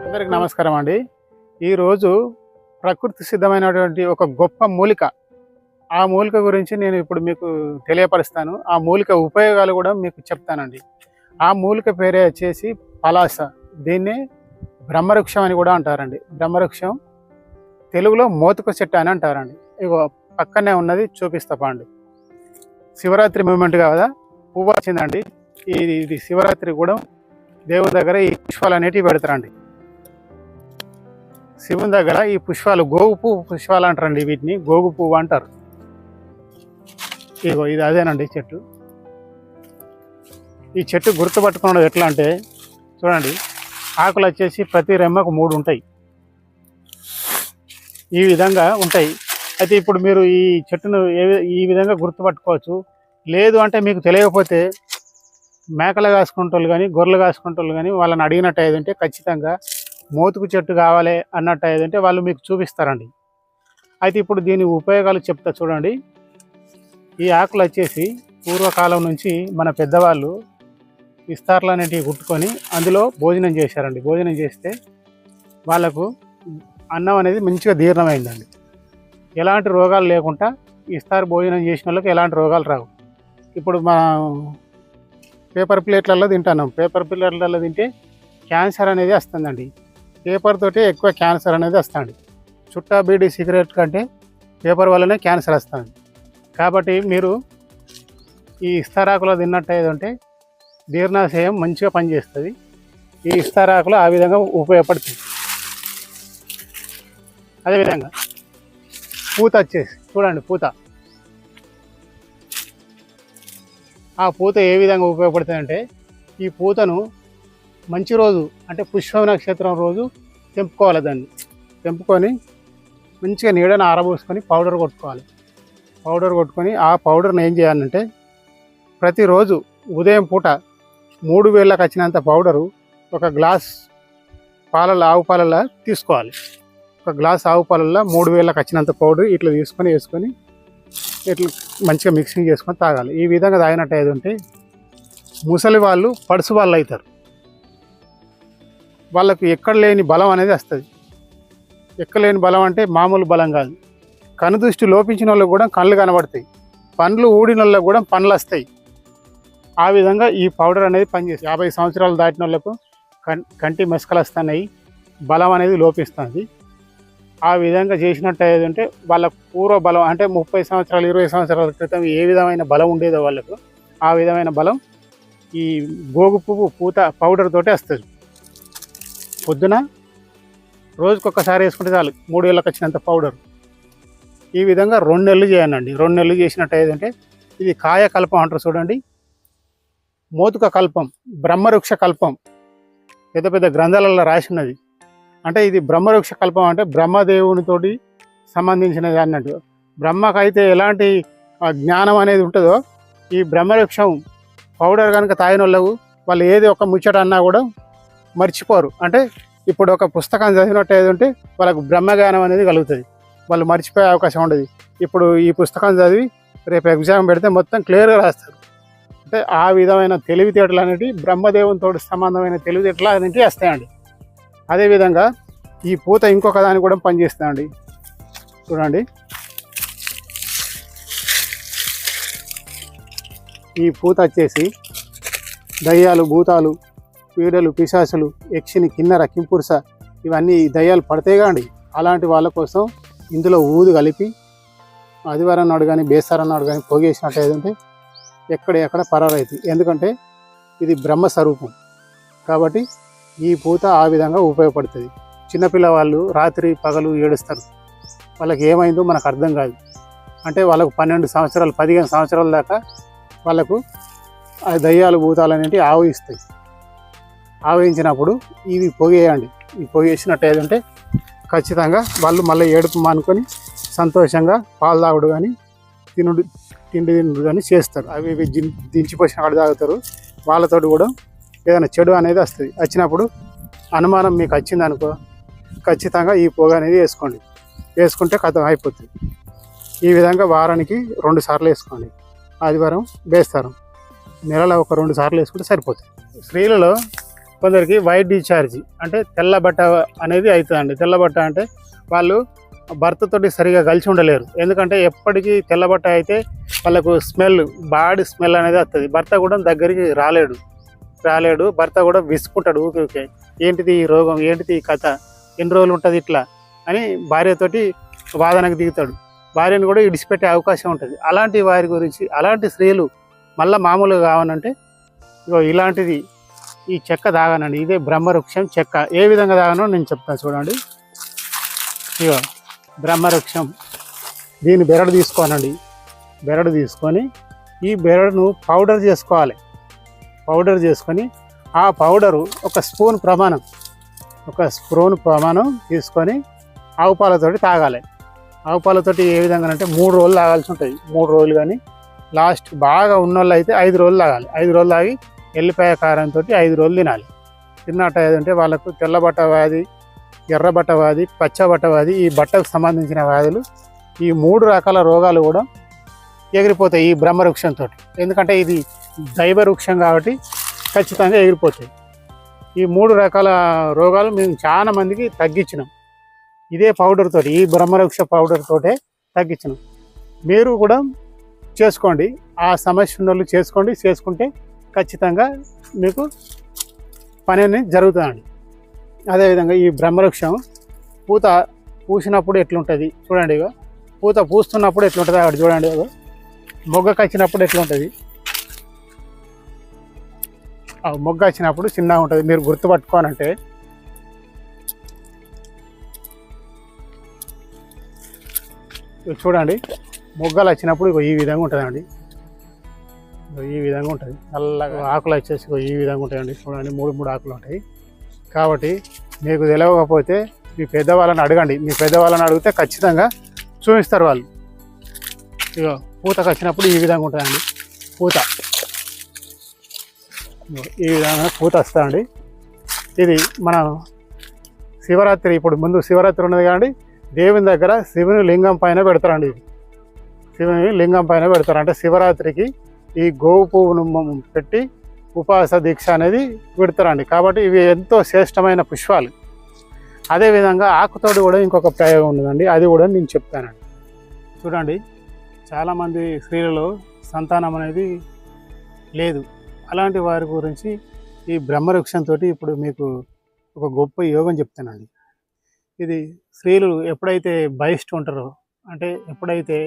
అందరికి నమస్కారం అండి. ఈరోజు ప్రకృతి సిద్ధమైనటువంటి ఒక గొప్ప మూలిక, ఆ మూలిక గురించి నేను ఇప్పుడు మీకు తెలియపరుస్తాను. ఆ మూలిక ఉపయోగాలు కూడా మీకు చెప్తానండి. ఆ మూలిక పేరే వచ్చేసి పలాస. దీన్ని బ్రహ్మవృక్షం అని కూడా అంటారండి. బ్రహ్మవృక్షం తెలుగులో మోతుక చెట్టు అని అంటారండి. ఇగో పక్కనే ఉన్నది చూపిస్తా పండి. శివరాత్రి మూమెంట్ కదా, పువ్వు వచ్చిందండి. ఇది శివరాత్రి కూడా దేవుని దగ్గర ఈ పుష్పాలు అనేటివి పెడతారండి. శివుని దగ్గర ఈ పుష్పాలు గోగు పువ్వు పుష్పాలు అంటారండి. వీటిని గోగు పువ్వు అంటారు. ఇగో ఇది అదేనండి చెట్టు. ఈ చెట్టు గుర్తుపట్టుకున్నది ఎట్లా అంటే చూడండి, ఆకులు వచ్చేసి ప్రతి రెమ్మకు 3 ఉంటాయి. ఈ విధంగా ఉంటాయి. అయితే ఇప్పుడు మీరు ఈ చెట్టును ఈ విధంగా గుర్తుపట్టుకోవచ్చు. లేదు అంటే మీకు తెలియకపోతే మేకలు కాసుకుంటోళ్ళు కానీ గొర్రెలు కాసుకుంటోళ్ళు కానీ వాళ్ళని అడిగినట్టు అయ్యేదంటే ఖచ్చితంగా మోతుకు చెట్టు కావాలి అన్నట్టు అయ్యేదంటే వాళ్ళు మీకు చూపిస్తారండి. అయితే ఇప్పుడు దీని ఉపయోగాలు చెప్తా చూడండి. ఈ ఆకులు వచ్చేసి పూర్వకాలం నుంచి మన పెద్దవాళ్ళు విస్తార్లు అనేటివి కుట్టుకొని అందులో భోజనం చేశారండి. భోజనం చేస్తే వాళ్ళకు అన్నం అనేది మంచిగా జీర్ణమైందండి. ఎలాంటి రోగాలు లేకుండా ఇస్తారు భోజనం చేసిన వాళ్ళకి ఎలాంటి రోగాలు రావు. ఇప్పుడు మనం పేపర్ ప్లేట్లలో తింటున్నాం. పేపర్ ప్లేట్లలో తింటే క్యాన్సర్ అనేది వస్తుందండి. పేపర్ తోటి ఎక్కువ క్యాన్సర్ అనేది వస్తుంది. చుట్టా బీడీ సిగరెట్ కంటే పేపర్ వల్లనే క్యాన్సర్ వస్తుంది. కాబట్టి మీరు ఈ ఇస్తారాకులో తిన్నట్టు ఏదంటే జీర్ణాశయం మంచిగా పనిచేస్తుంది. ఈ ఇస్తారాకులు ఆ విధంగా ఉపయోగపడుతుంది. అదేవిధంగా పూత వచ్చేసి చూడండి, పూత. ఆ పూత ఏ విధంగా ఉపయోగపడుతుందంటే ఈ పూతను మంచి రోజు అంటే పుష్ప నక్షత్రం రోజు తెంపుకోవాలి. దాన్ని తెంపుకొని మంచిగా నీడను ఆరబోసుకొని పౌడర్ కొట్టుకోవాలి. పౌడర్ కొట్టుకొని ఆ పౌడర్ని ఏం చేయాలంటే ప్రతిరోజు ఉదయం పూట 3 వేళ్ళకి వచ్చినంత పౌడరు ఒక గ్లాస్ పాలల్లో ఆవు పాలల్లో తీసుకోవాలి. ఒక గ్లాస్ ఆవు పాలల్లో 3 వేళ్ళకి వచ్చినంత పౌడర్ ఇట్లా వేసుకొని ఇట్లా మంచిగా మిక్సింగ్ చేసుకొని తాగాలి. ఈ విధంగా తాగినట్టు ఏదంటే ముసలి వాళ్ళు పడుసు వాళ్ళు అవుతారు. వాళ్ళకు ఎక్కడ లేని బలం అనేది వస్తుంది. ఎక్కలేని బలం అంటే మామూలు బలం కాదు. కనుదృష్టి లోపించిన వాళ్ళకు కూడా కళ్ళు కనబడతాయి. పండ్లు ఊడిన వాళ్ళకు కూడా పండ్లు వస్తాయి. ఆ విధంగా ఈ పౌడర్ అనేది పనిచేస్తుంది. 50 సంవత్సరాలు దాటిన వాళ్ళకు కంటి మెస్కలు వస్తున్నాయి, బలం అనేది లోపిస్తుంది. ఆ విధంగా చేసినట్టు ఏదంటే వాళ్ళ పూర్వ బలం అంటే 30 సంవత్సరాలు 20 సంవత్సరాల క్రితం ఏ విధమైన బలం ఉండేదో వాళ్ళకు ఆ విధమైన బలం ఈ గోగు పువ్వు పూత పౌడర్ తోటే వస్తుంది. పొద్దున రోజుకొకసారి వేసుకుంటే చాలు 3 వేళ్ళకి వచ్చినంత పౌడర్. ఈ విధంగా 2 నెలలు చేయనండి. 2 నెలలు చేసినట్టు ఏదంటే ఇది కాయకల్పం అంటారు చూడండి. మోతుక కల్పం, బ్రహ్మవృక్ష కల్పం పెద్ద పెద్ద గ్రంథాలలో రాసినది. అంటే ఇది బ్రహ్మవృక్ష కల్పం అంటే బ్రహ్మదేవునితోటి సంబంధించినది అన్నట్టు. బ్రహ్మకైతే ఎలాంటి జ్ఞానం అనేది ఉంటుందో ఈ బ్రహ్మవృక్షం పౌడర్ కనుక తాగిన వాళ్ళు ఏది ఒక ముచ్చట అన్నా కూడా మర్చిపోరు. అంటే ఇప్పుడు ఒక పుస్తకం చదివినట్టు ఏదంటే వాళ్ళకు బ్రహ్మజ్ఞానం అనేది కలుగుతుంది. వాళ్ళు మర్చిపోయే అవకాశం ఉండదు. ఇప్పుడు ఈ పుస్తకం చదివి రేపు ఎగ్జామ్ పెడితే మొత్తం క్లియర్గా రాస్తారు. అంటే ఆ విధమైన తెలివితేటలు అనేవి బ్రహ్మదేవునితో సంబంధమైన తెలివితేటలు అనేవి వస్తాయండి. అదేవిధంగా ఈ పూత ఇంకొక దాన్ని కూడా పనిచేస్తుందండి. చూడండి, ఈ పూత వచ్చేసి దయ్యాలు, భూతాలు, పీడలు, పిశాసులు, యక్షిని, కిన్నెర, కింపురుష ఇవన్నీ దయ్యాలు పడతాయిగా అండి. అలాంటి వాళ్ళ కోసం ఇందులో ఊదు కలిపి ఆదివారం నాడు కానీ బేసారం నాడు కానీ పొగేసినట్టు ఏదంటే ఎక్కడ పరారైతుంది. ఎందుకంటే ఇది బ్రహ్మస్వరూపం కాబట్టి ఈ పూత ఆ విధంగా ఉపయోగపడుతుంది. చిన్నపిల్లవాళ్ళు రాత్రి పగలు ఏడుస్తారు. వాళ్ళకి ఏమైందో మనకు అర్థం కాదు. అంటే వాళ్ళకు 12 సంవత్సరాలు 15 సంవత్సరాల దాకా వాళ్ళకు ఆ దయ్యాలు భూతాలు అనేవి ఆవహిస్తాయి. ఆవహించినప్పుడు ఇవి పొగేయండి. ఈ పొగేసినట్టు ఏదంటే ఖచ్చితంగా వాళ్ళు మళ్ళీ ఏడుపు మానుకొని సంతోషంగా పాలు తాగుడు కానీ తిండి తినుడు కానీ చేస్తారు. అవి ఇవి దించిపోసిన కాడ తాగుతారు. వాళ్ళతోటి కూడా ఏదైనా చెడు అనేది వస్తుంది. వచ్చినప్పుడు అనుమానం మీకు వచ్చింది అనుకో, ఖచ్చితంగా ఈ పొగ అనేది వేసుకోండి. వేసుకుంటే కథం అయిపోతుంది. ఈ విధంగా వారానికి 2 సార్లు వేసుకోండి, ఆదివారం బేస్తారం. నెలలో ఒక 2 సార్లు వేసుకుంటే సరిపోతుంది. స్త్రీలలో కొందరికి వైట్ డిశ్చార్జ్ అంటే తెల్ల బట్ట అనేది అవుతుందండి. తెల్ల బట్ట అంటే వాళ్ళు భర్తతోటి సరిగా కలిసి ఉండలేరు. ఎందుకంటే ఎప్పటికీ తెల్ల బట్ట అయితే వాళ్ళకు బాడీ స్మెల్ అనేది వస్తుంది. భర్త కూడా దగ్గరికి రాలేడు. భర్త కూడా విసుకుంటాడు. ఊకే ఏంటిది ఈ రోగం, ఏంటిది ఈ కథ, ఎన్ని రోజులు ఉంటుంది ఇట్లా అని భార్యతోటి వాదనకు దిగుతాడు. భార్యను కూడా ఇడిచిపెట్టే అవకాశం ఉంటుంది. అలాంటి వారి గురించి, అలాంటి స్త్రీలు మళ్ళీ మామూలుగా కావాలంటే ఇగో ఇలాంటిది ఈ చెక్క తాగానండి. ఇదే బ్రహ్మవృక్షం చెక్క. ఏ విధంగా తాగానో నేను చెప్తాను చూడండి. ఇగో బ్రహ్మవృక్షం, దీన్ని బెరడు తీసుకోనండి. బెరడు తీసుకొని ఈ బెరడును పౌడర్ చేసుకోవాలి. పౌడర్ చేసుకొని ఆ పౌడరు ఒక స్పూన్ ప్రమాణం తీసుకొని ఆవు పాలతోటి తాగాలి. ఆవు పాలతోటి ఏ విధంగా అంటే 3 రోజులు తాగాల్సి ఉంటుంది. 3 రోజులు కానీ లాస్ట్ బాగా ఉన్నోళ్ళు అయితే 5 రోజులు తాగాలి. 5 రోజులు తాగి ఎల్లిపాయ కారంతో 5 రోజులు తినాలి. తిన్నట్టు ఏదంటే వాళ్ళకు తెల్లబట్ట వ్యాధి, ఎర్రబట్ట వ్యాధి, పచ్చబట్ట వ్యాధి, ఈ బట్టకు సంబంధించిన వ్యాధులు, ఈ 3 రకాల రోగాలు కూడా ఎగిరిపోతాయి ఈ బ్రహ్మవృక్షంతో. ఎందుకంటే ఇది దైవ వృక్షం కాబట్టి ఖచ్చితంగా ఎగిరిపోతాయి. ఈ 3 రకాల రోగాలు మేము చాలా మందికి తగ్గించినాం ఇదే పౌడర్ తోటి, ఈ బ్రహ్మవృక్ష పౌడర్ తోటే తగ్గించినాం. మీరు కూడా చేసుకోండి. ఆ సమస్య ఉన్న వాళ్ళు చేసుకుంటే ఖచ్చితంగా మీకు పని అనేది జరుగుతుందండి. అదేవిధంగా ఈ బ్రహ్మవృక్షం పూత పూసినప్పుడు ఎట్లుంటుంది చూడండి. ఇక పూత పూస్తున్నప్పుడు ఎట్లుంటుంది అక్కడ చూడండి. మొగ్గ వచ్చినప్పుడు ఎట్లుంటుంది, మొగ్గ వచ్చినప్పుడు చిన్నగా ఉంటుంది. మీరు గుర్తుపట్టుకోనంటే చూడండి, మొగ్గలు వచ్చినప్పుడు ఈ విధంగా ఉంటుందండి. ఈ విధంగా ఉంటుంది. నల్లగా ఆకులు వచ్చేసి ఈ విధంగా ఉంటాయండి. చూడండి, 3 ఆకులు ఉంటాయి. కాబట్టి మీకు తెలియకపోతే మీ పెద్దవాళ్ళని అడగండి. మీ పెద్దవాళ్ళని అడిగితే ఖచ్చితంగా చూపిస్తారు వాళ్ళు. ఇక పూతకు వచ్చినప్పుడు ఈ విధంగా ఉంటుందండి. పూత ఈ విధంగా పూత వస్తుందండి. ఇది మన శివరాత్రి, ఇప్పుడు ముందు శివరాత్రి ఉన్నది కాబట్టి దేవుని దగ్గర శివుని లింగం పైన పెడతారండి. ఇది శివుని లింగం పైన పెడతారు. అంటే శివరాత్రికి ఈ గోవు పువ్వును పెట్టి ఉపవాస దీక్ష అనేది పెడతారండి. కాబట్టి ఇవి ఎంతో శ్రేష్టమైన పుష్పాలు. అదేవిధంగా ఆకుతోటి కూడా ఇంకొక ప్రయోగం ఉన్నదండి, అది కూడా నేను చెప్తానండి. చూడండి, చాలామంది స్త్రీలలో సంతానం అనేది లేదు. అలాంటి వారి గురించి ఈ బ్రహ్మవృక్షంతో ఇప్పుడు మీకు ఒక గొప్ప యోగం చెప్తానండి. ఇది స్త్రీలు ఎప్పుడైతే బహిష్టు ఉంటారో, అంటే ఎప్పుడైతే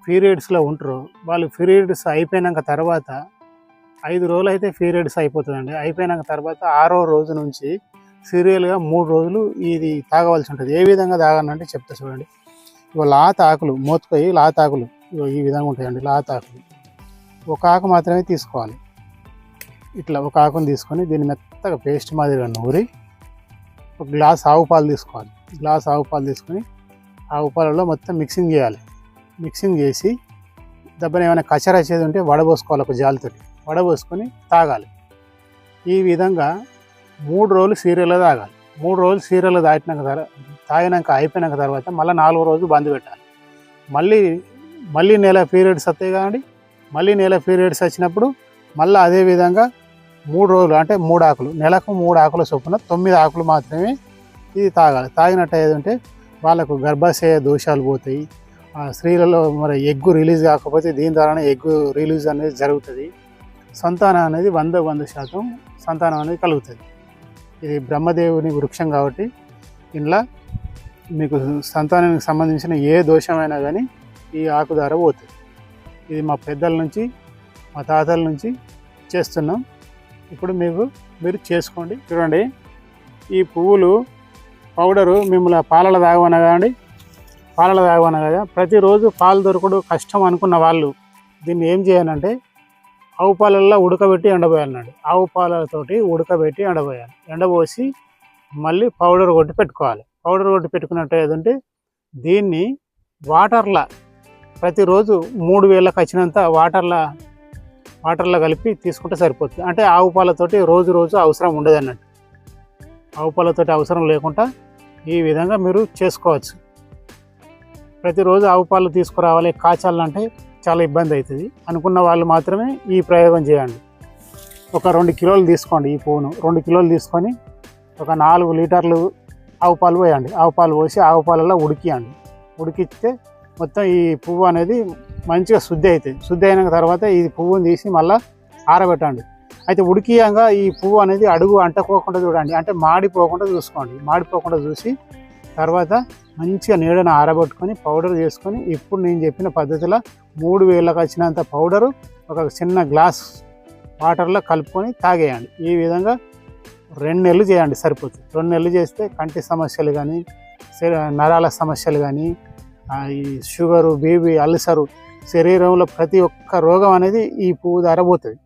పీరియడ్స్లో ఉంటారో, వాళ్ళు పీరియడ్స్ అయిపోయినాక తర్వాత 5 రోజులు అయితే పీరియడ్స్ అయిపోతుందండి. అయిపోయినాక తర్వాత 6వ రోజు నుంచి సీరియల్గా 3 రోజులు ఇది తాగవలసి ఉంటుంది. ఏ విధంగా తాగాలంటే చెప్తా చూడండి. ఇవి లాత ఆకులు, మోతుకొని లాత ఆకులు ఈ విధంగా ఉంటాయండి. లాత ఆకులు ఒక ఆకు మాత్రమే తీసుకోవాలి. ఇట్లా ఒక ఆకును తీసుకొని దీన్ని మెత్తగా పేస్ట్ మాదిరిగా నూరి ఒక గ్లాస్ ఆవు పాలు తీసుకోవాలి. గ్లాస్ ఆవు పాలు తీసుకొని ఆవు పాలలో మొత్తం మిక్సింగ్ చేయాలి. మిక్సింగ్ చేసి దెబ్బన ఏమైనా కచర వచ్చేది ఉంటే వడబోసుకోవాలి. ఒక జాలితోటి వడబోసుకొని తాగాలి. ఈ విధంగా 3 రోజులు సీరియల్లో తాగాలి. 3 రోజులు సీరియల్లో తాగినాక అయిపోయినాక తర్వాత మళ్ళీ 4వ రోజు బంద్ పెట్టాలి. మళ్ళీ నెల పీరియడ్స్ వస్తాయి కదండి. మళ్ళీ నెల పీరియడ్స్ వచ్చినప్పుడు మళ్ళీ అదేవిధంగా 3 రోజులు అంటే 3 ఆకులు, నెలకు 3 ఆకుల చొప్పున 9 ఆకులు మాత్రమే ఇది తాగాలి. తాగినట్టు ఏదంటే వాళ్ళకు గర్భాశయ దోషాలు పోతాయి. స్త్రీలలో మరి ఎగ్గు రిలీజ్ కాకపోతే దీని ద్వారానే ఎగ్గు రిలీజ్ అనేది జరుగుతుంది. సంతానం అనేది 100% సంతానం అనేది కలుగుతుంది. ఇది బ్రహ్మదేవుని వృక్షం కాబట్టి ఇంట్లో మీకు సంతానానికి సంబంధించిన ఏ దోషమైనా కానీ ఈ ఆకు ద్వారా పోతుంది. ఇది మా పెద్దల నుంచి, మా తాతల నుంచి చేస్తున్నాం. ఇప్పుడు మీరు చేసుకోండి. చూడండి, ఈ పువ్వులు పౌడరు మిమ్మల్ని పాలలో తాగమన్నా కదండి, పాలలో తాగమన్నా కదా. ప్రతిరోజు పాలు దొరకడు కష్టం అనుకున్న వాళ్ళు దీన్ని ఏం చేయాలంటే ఆవు పాలల్లో ఉడకబెట్టి ఎండబోయాలండి. ఆవు పాలతోటి ఉడకబెట్టి ఎండబోయాలి. ఎండబోసి మళ్ళీ పౌడర్ కొట్టి పెట్టుకోవాలి. పౌడర్ కొట్టి పెట్టుకున్నట్టు ఏదంటే దీన్ని వాటర్లో ప్రతిరోజు 3 వేలకు వచ్చినంత వాటర్లో కలిపి తీసుకుంటే సరిపోతుంది. అంటే ఆవు పాలతోటి రోజు అవసరం ఉండదు అన్నట్టు. ఆవు పాలతోటి అవసరం లేకుండా ఈ విధంగా మీరు చేసుకోవచ్చు. ప్రతిరోజు ఆవు పాలు తీసుకురావాలి, కాచాలంటే చాలా ఇబ్బంది అవుతుంది అనుకున్న వాళ్ళు మాత్రమే ఈ ప్రయోగం చేయండి. ఒక 2 కిలోలు తీసుకోండి. ఈ పువ్వును 2 కిలోలు తీసుకొని ఒక 4 లీటర్లు ఆవు పాలు పోయండి. ఆవు పాలు పోసి ఆవు పాలలో ఉడికియండి. ఉడికిస్తే మొత్తం ఈ పువ్వు అనేది మంచిగా శుద్ధి అవుతుంది. శుద్ధి అయిన తర్వాత ఈ పువ్వుని తీసి మళ్ళీ ఆరబెట్టండి. అయితే ఉడికియంగా ఈ పువ్వు అనేది అడుగు అంటుకోకుండా చూడండి, అంటే మాడిపోకుండా చూసుకోండి. మాడిపోకుండా చూసి తర్వాత మంచిగా నీడను ఆరబెట్టుకొని పౌడర్ చేసుకొని ఇప్పుడు నేను చెప్పిన పద్ధతిలో 3 వేలకు వచ్చినంత పౌడరు ఒక చిన్న గ్లాస్ వాటర్లో కలుపుకొని తాగేయండి. ఈ విధంగా 2 నెలలు చేయండి, సరిపోతుంది. 2 నెలలు చేస్తే కంటి సమస్యలు కానీ, నరాల సమస్యలు కానీ, ఈ షుగరు, బీపీ, అల్సరు, శరీరంలో ప్రతి ఒక్క రోగం అనేది ఈ పువ్వు ద్వారా పోతుంది.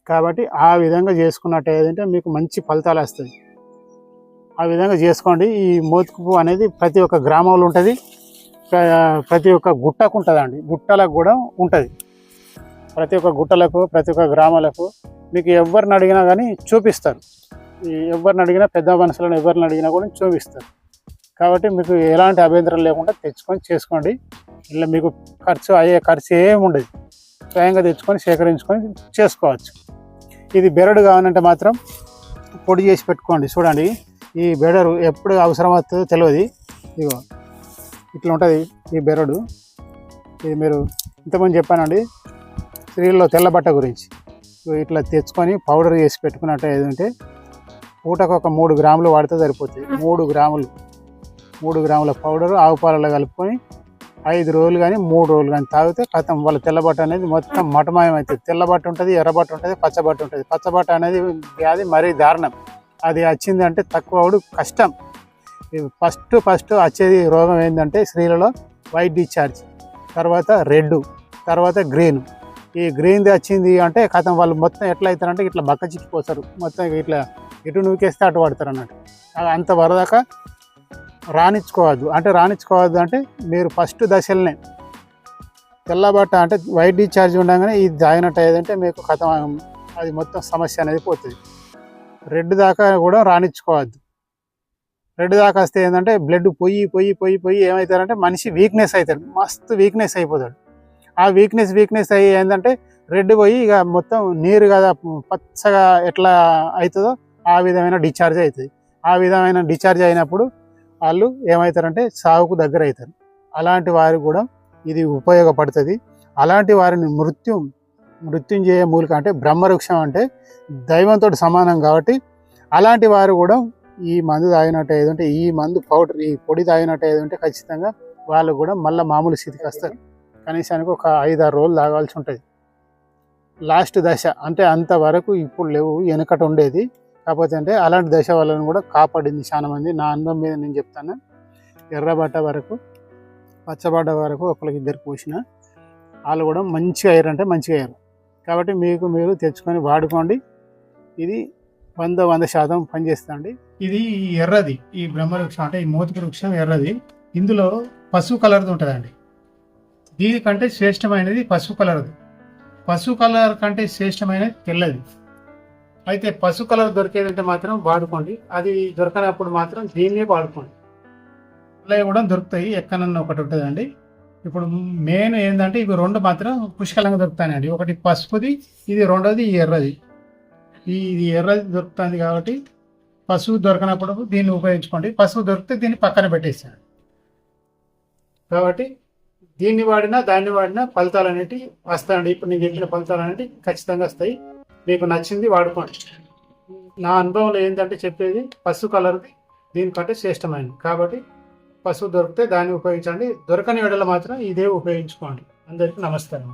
కాబట్టి ఆ విధంగా చేసుకున్నట్టు ఏదంటే మీకు మంచి ఫలితాలు వస్తాయి. ఆ విధంగా చేసుకోండి. ఈ మోతుకు పువ్వు అనేది ప్రతి ఒక్క గ్రామంలో ఉంటుంది, ప్రతి ఒక్క గుట్టకు ఉంటుందండి. గుట్టలకు కూడా ఉంటుంది. ప్రతి ఒక్క గుట్టలకు, ప్రతి ఒక్క గ్రామాలకు మీకు ఎవరిని అడిగినా కానీ చూపిస్తారు. ఎవరిని అడిగినా, పెద్ద మనుషులను ఎవరిని అడిగినా కూడా చూపిస్తారు. కాబట్టి మీకు ఎలాంటి అభ్యంతరం లేకుండా తెచ్చుకొని చేసుకోండి. ఇలా మీకు అయ్యే ఖర్చు ఏమి ఉండదు. స్వయంగా తెచ్చుకొని సేకరించుకొని చేసుకోవచ్చు. ఇది బెరడు కావాలంటే మాత్రం పొడి చేసి పెట్టుకోండి. చూడండి, ఈ బెరడు ఎప్పుడు అవసరం అవుతుందో తెలియదు. ఇగో ఇట్లా ఉంటుంది ఈ బెరడు. ఇది మీరు ఇంతకుముందు చెప్పానండి స్త్రీల్లో తెల్లబట్ట గురించి. ఇట్లా తెచ్చుకొని పౌడర్ చేసి పెట్టుకున్నట్టు ఏదంటే పూటకు ఒక 3 గ్రాములు వాడితే సరిపోతుంది. 3 గ్రాముల పౌడరు ఆవు పాలలో కలుపుకొని 5 రోజులు కానీ 3 రోజులు కానీ తాగితే కథం వాళ్ళ తెల్లబట్ట అనేది మొత్తం మటమాయం అవుతుంది. తెల్లబట్ట ఉంటుంది, ఎర్రబట్ట ఉంటుంది, పచ్చబట్ట ఉంటుంది. పచ్చబట్ట అనేది వ్యాధి మరీ దారుణం. అది వచ్చిందంటే తక్కువ కష్టం. ఫస్ట్ వచ్చేది రోగం ఏంటంటే స్త్రీలలో వైట్ డిశ్చార్జ్, తర్వాత రెడ్, తర్వాత గ్రీన్. ఈ గ్రీన్ది వచ్చింది అంటే కథం వాళ్ళు మొత్తం ఎట్లా అవుతారంటే ఇట్లా బక్క చిక్కిపోతారు. మొత్తం ఇట్లా ఇటు నూకేస్తే అటు పడతారు అన్నట్టు. అంత వరదాకా రానిచ్చుకోవద్దు. అంటే మీరు ఫస్ట్ దశలనే తెల్లబట్ట అంటే వైట్ డిశ్చార్జ్ ఉండగానే ఇది తాగినట్టు అయ్యేదంటే మీకు కథం అది మొత్తం సమస్య అనేది పోతుంది. రెడ్ దాకా కూడా రానిచ్చుకోవద్దు. రెడ్ దాకా వస్తే ఏంటంటే బ్లడ్ పొయ్యి ఏమవుతారంటే మనిషి వీక్నెస్ అవుతాడు, మస్తు వీక్నెస్ అయిపోతాడు. ఆ వీక్నెస్ అయ్యి ఏంటంటే రెడ్ పోయి ఇక మొత్తం నీరు కదా పచ్చగా ఎట్లా అవుతుందో ఆ విధమైన డిశ్చార్జ్ అవుతుంది. ఆ విధమైన డిశ్చార్జ్ అయినప్పుడు వాళ్ళు ఏమవుతారంటే సావుకు దగ్గర అవుతారు. అలాంటి వారికి కూడా ఇది ఉపయోగపడుతుంది. అలాంటి వారిని మృత్యుంజయ మూలిక అంటే బ్రహ్మవృక్షం అంటే దైవంతో సమానం. కాబట్టి అలాంటి వారు కూడా ఈ మందు తాగినట్టు ఏదంటే ఈ మందు పౌడర్ ఈ పొడి తాగినట్టు ఏదంటే ఖచ్చితంగా వాళ్ళు కూడా మళ్ళీ మామూలు స్థితికి వస్తారు. కనీసానికి ఒక 5-6 రోజులు తాగాల్సి ఉంటుంది. లాస్ట్ దశ అంటే అంతవరకు ఇప్పుడు లేవు, వెనకట ఉండేది. కాకపోతే అంటే అలాంటి దశ వాళ్ళని కూడా కాపాడింది చాలా మంది. నా అనుభవం మీద నేను చెప్తాను. ఎర్రబట్ట వరకు, పచ్చబడ్డ వరకు ఒకరికి 2 పోసిన వాళ్ళు కూడా మంచిగా అయ్యారంటే మంచిగా అయ్యారు. కాబట్టి మీరు తెచ్చుకొని వాడుకోండి. ఇది 100% పనిచేస్తుంది. ఇది ఎర్రది, ఈ బ్రహ్మవృక్షం అంటే ఈ మోతుకు వృక్షం ఎర్రది. ఇందులో పసుపు కలర్ది ఉంటుందండి. దీనికంటే శ్రేష్టమైనది పసుపు కలర్ది. పసుపు కలర్ కంటే శ్రేష్టమైనది తెల్లది. అయితే పసుపు కలర్ దొరికేదంటే మాత్రం వాడుకోండి. అది దొరకనప్పుడు మాత్రం దీన్నే వాడుకోండి. అలా కూడా దొరుకుతాయి, ఎక్కడన్నా ఒకటి ఉంటుందండి. ఇప్పుడు మెయిన్ ఏంటంటే ఇవి 2 మాత్రం పుష్కలంగా దొరుకుతాయండి. ఒకటి పసుపుది, ఇది రెండోది ఎర్రది. ఇది ఎర్రది దొరుకుతుంది కాబట్టి పసుపు దొరకనప్పుడు దీన్ని ఉపయోగించుకోండి. పసుపు దొరికితే దీన్ని పక్కన పెట్టేసాను. కాబట్టి దీన్ని వాడినా దాన్ని వాడినా ఫలితాలు అనేవి వస్తాయండి. ఇప్పుడు నేను చెప్పిన ఫలితాలు అనేవి ఖచ్చితంగా వస్తాయి. మీకు నచ్చింది వాడుకోండి. నా అనుభవంలో ఏంటంటే చెప్పేది పసుపు కలర్ది దీనికంటే శ్రేష్టమైనది. కాబట్టి పసుపు దొరికితే దాన్ని ఉపయోగించండి. దొరకని వేళలో మాత్రం ఇదే ఉపయోగించుకోండి. అందరికీ నమస్కారం.